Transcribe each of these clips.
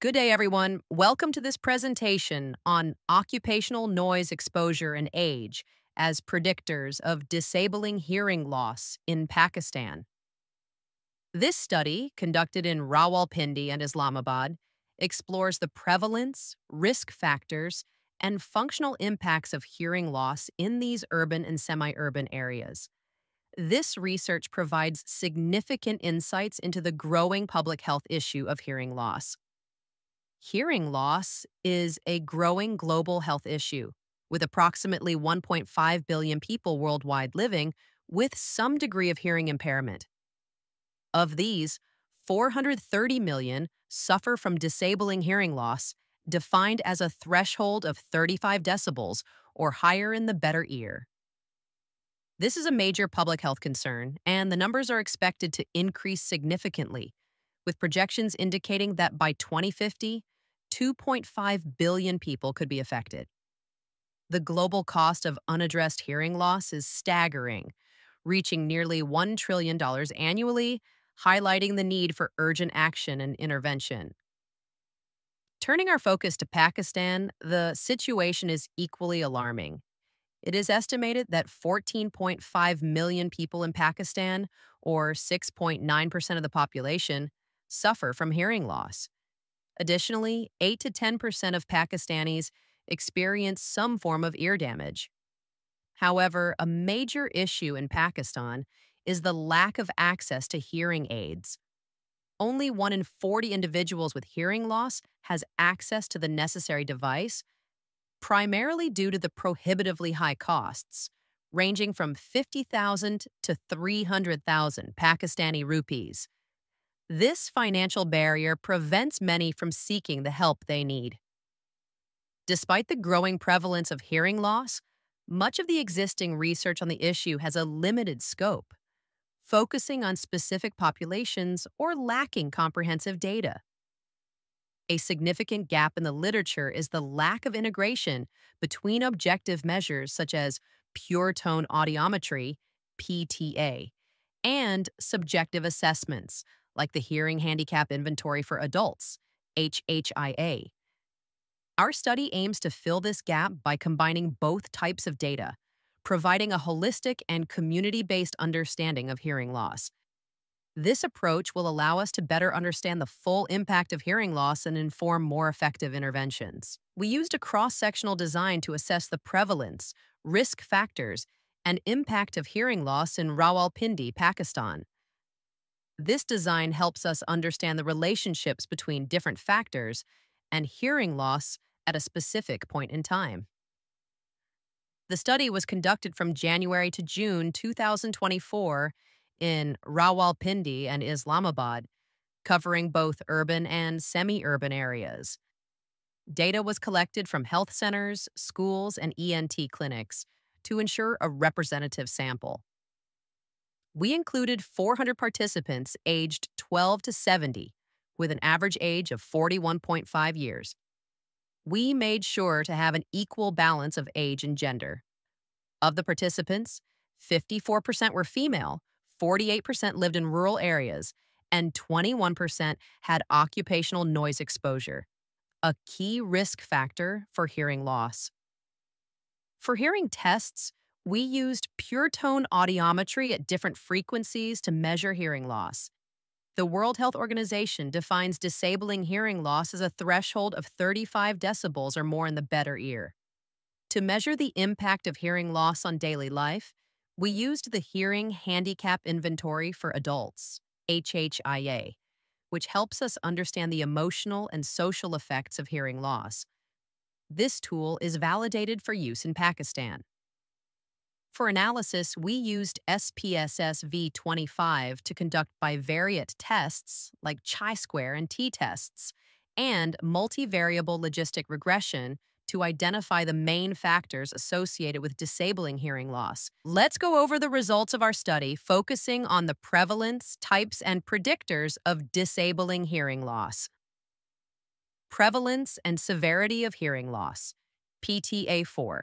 Good day, everyone. Welcome to this presentation on occupational noise exposure and age as predictors of disabling hearing loss in Pakistan. This study, conducted in Rawalpindi and Islamabad, explores the prevalence, risk factors, and functional impacts of hearing loss in these urban and semi-urban areas. This research provides significant insights into the growing public health issue of hearing loss. Hearing loss is a growing global health issue, with approximately 1.5 billion people worldwide living with some degree of hearing impairment. Of these, 430 million suffer from disabling hearing loss, defined as a threshold of 35 decibels or higher in the better ear. This is a major public health concern, and the numbers are expected to increase significantly, with projections indicating that by 2050, 2.5 billion people could be affected. The global cost of unaddressed hearing loss is staggering, reaching nearly $1 trillion annually, highlighting the need for urgent action and intervention. Turning our focus to Pakistan, the situation is equally alarming. It is estimated that 14.5 million people in Pakistan, or 6.9% of the population, suffer from hearing loss. Additionally, 8 to 10% of Pakistanis experience some form of ear damage. However, a major issue in Pakistan is the lack of access to hearing aids. Only 1 in 40 individuals with hearing loss has access to the necessary device, primarily due to the prohibitively high costs, ranging from 50,000 to 300,000 Pakistani rupees. This financial barrier prevents many from seeking the help they need. Despite the growing prevalence of hearing loss, much of the existing research on the issue has a limited scope, focusing on specific populations or lacking comprehensive data. A significant gap in the literature is the lack of integration between objective measures such as pure tone audiometry, PTA, and subjective assessments like the Hearing Handicap Inventory for Adults, HHIA. Our study aims to fill this gap by combining both types of data, providing a holistic and community-based understanding of hearing loss. This approach will allow us to better understand the full impact of hearing loss and inform more effective interventions. We used a cross-sectional design to assess the prevalence, risk factors, and impact of hearing loss in Rawalpindi, Pakistan. This design helps us understand the relationships between different factors and hearing loss at a specific point in time. The study was conducted from January to June 2024 in Rawalpindi and Islamabad, covering both urban and semi-urban areas. Data was collected from health centers, schools, and ENT clinics to ensure a representative sample. We included 400 participants aged 12 to 70, with an average age of 41.5 years. We made sure to have an equal balance of age and gender. Of the participants, 54% were female, 48% lived in rural areas, and 21% had occupational noise exposure, a key risk factor for hearing loss. For hearing tests, we used pure tone audiometry at different frequencies to measure hearing loss. The World Health Organization defines disabling hearing loss as a threshold of 35 decibels or more in the better ear. To measure the impact of hearing loss on daily life, we used the Hearing Handicap Inventory for Adults, HHIA, which helps us understand the emotional and social effects of hearing loss. This tool is validated for use in Pakistan. For analysis, we used SPSS V25 to conduct bivariate tests like chi-square and t-tests, and multivariable logistic regression to identify the main factors associated with disabling hearing loss. Let's go over the results of our study, focusing on the prevalence, types, and predictors of disabling hearing loss. Prevalence and severity of hearing loss, PTA4.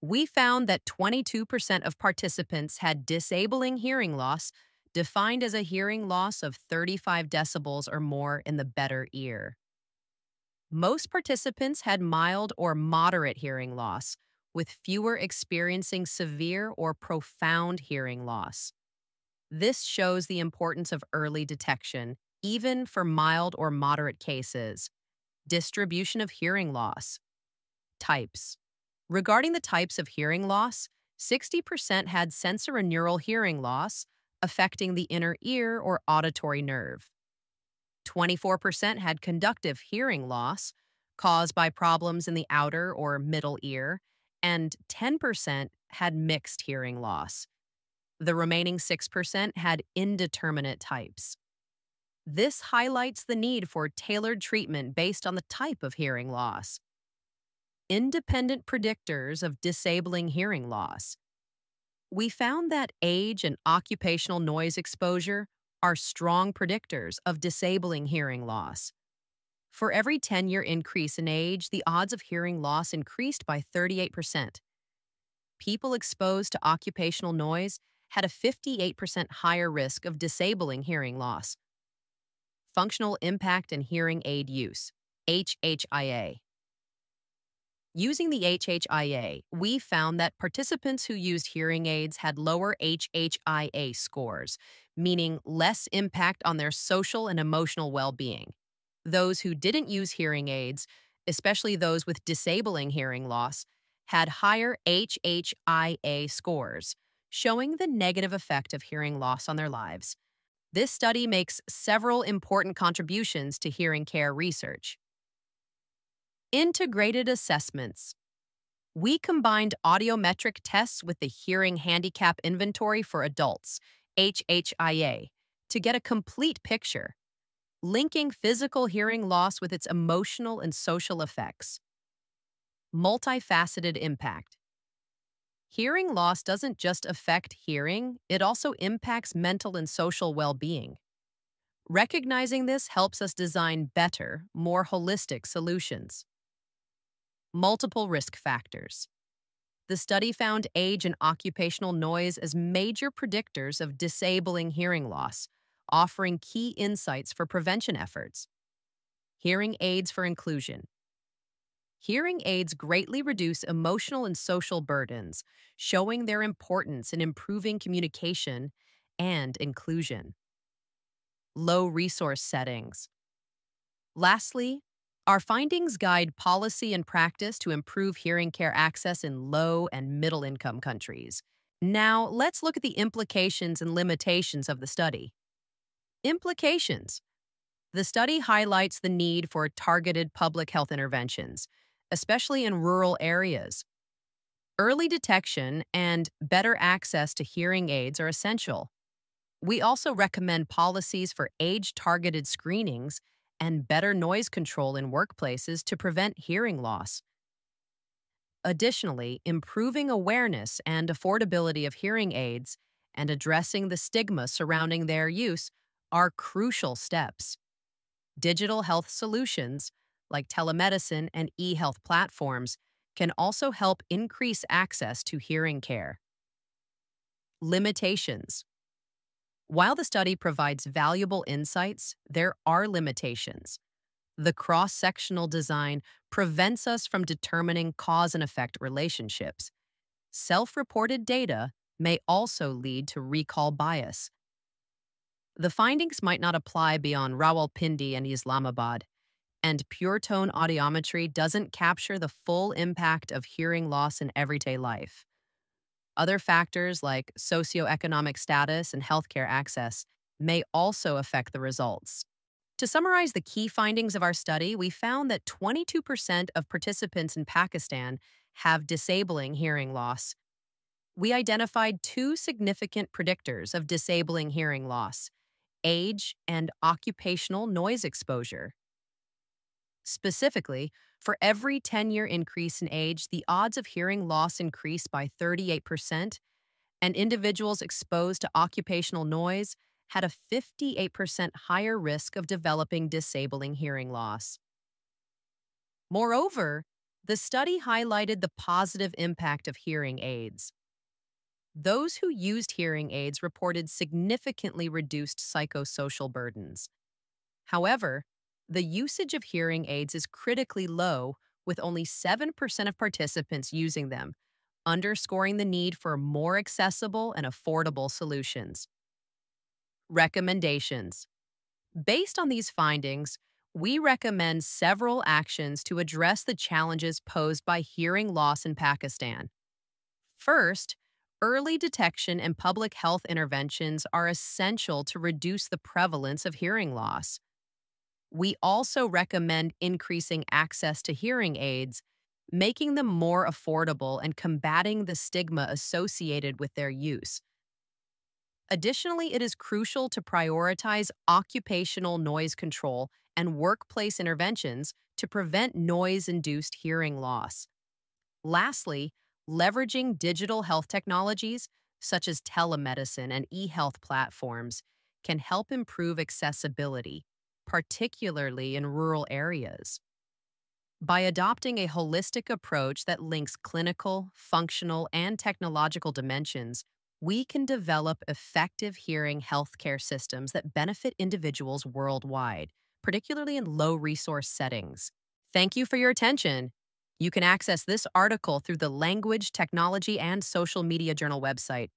We found that 22% of participants had disabling hearing loss, defined as a hearing loss of 35 decibels or more in the better ear. Most participants had mild or moderate hearing loss, with fewer experiencing severe or profound hearing loss. This shows the importance of early detection, even for mild or moderate cases. Distribution of hearing loss. Types. Regarding the types of hearing loss, 60% had sensorineural hearing loss, affecting the inner ear or auditory nerve. 24% had conductive hearing loss, caused by problems in the outer or middle ear, and 10% had mixed hearing loss. The remaining 6% had indeterminate types. This highlights the need for tailored treatment based on the type of hearing loss. Independent predictors of disabling hearing loss. We found that age and occupational noise exposure are strong predictors of disabling hearing loss. For every 10-year increase in age, the odds of hearing loss increased by 38%. People exposed to occupational noise had a 58% higher risk of disabling hearing loss. Functional impact and hearing aid use, HHIA. Using the HHIA, we found that participants who used hearing aids had lower HHIA scores, meaning less impact on their social and emotional well-being. Those who didn't use hearing aids, especially those with disabling hearing loss, had higher HHIA scores, showing the negative effect of hearing loss on their lives. This study makes several important contributions to hearing care research. Integrated assessments. We combined audiometric tests with the Hearing Handicap Inventory for Adults, HHIA, to get a complete picture, linking physical hearing loss with its emotional and social effects. Multifaceted impact. Hearing loss doesn't just affect hearing, it also impacts mental and social well-being. Recognizing this helps us design better, more holistic solutions. Multiple risk factors. The study found age and occupational noise as major predictors of disabling hearing loss, offering key insights for prevention efforts. Hearing aids for inclusion. Hearing aids greatly reduce emotional and social burdens, showing their importance in improving communication and inclusion. Low resource settings. Lastly, our findings guide policy and practice to improve hearing care access in low and middle-income countries. Now, let's look at the implications and limitations of the study. Implications. The study highlights the need for targeted public health interventions, especially in rural areas. Early detection and better access to hearing aids are essential. We also recommend policies for age-targeted screenings and better noise control in workplaces to prevent hearing loss. Additionally, improving awareness and affordability of hearing aids and addressing the stigma surrounding their use are crucial steps. Digital health solutions, like telemedicine and e-health platforms, can also help increase access to hearing care. Limitations. While the study provides valuable insights, there are limitations. The cross-sectional design prevents us from determining cause and effect relationships. Self-reported data may also lead to recall bias. The findings might not apply beyond Rawalpindi and Islamabad, and pure-tone audiometry doesn't capture the full impact of hearing loss in everyday life. Other factors like socioeconomic status and healthcare access may also affect the results. To summarize the key findings of our study, we found that 22% of participants in Pakistan have disabling hearing loss. We identified two significant predictors of disabling hearing loss: age and occupational noise exposure. Specifically, for every 10-year increase in age, the odds of hearing loss increased by 38%, and individuals exposed to occupational noise had a 58% higher risk of developing disabling hearing loss. Moreover, the study highlighted the positive impact of hearing aids. Those who used hearing aids reported significantly reduced psychosocial burdens. However, The usage of hearing aids is critically low, with only 7% of participants using them, underscoring the need for more accessible and affordable solutions. Recommendations. Based on these findings, we recommend several actions to address the challenges posed by hearing loss in Pakistan. First, early detection and public health interventions are essential to reduce the prevalence of hearing loss. We also recommend increasing access to hearing aids, making them more affordable and combating the stigma associated with their use. Additionally, it is crucial to prioritize occupational noise control and workplace interventions to prevent noise-induced hearing loss. Lastly, leveraging digital health technologies, such as telemedicine and e-health platforms, can help improve accessibility, particularly in rural areas. By adopting a holistic approach that links clinical, functional, and technological dimensions, we can develop effective hearing healthcare systems that benefit individuals worldwide, particularly in low-resource settings. Thank you for your attention. You can access this article through the Language, Technology, and Social Media Journal website,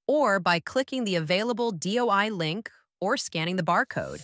or by clicking the available DOI link or scanning the barcode.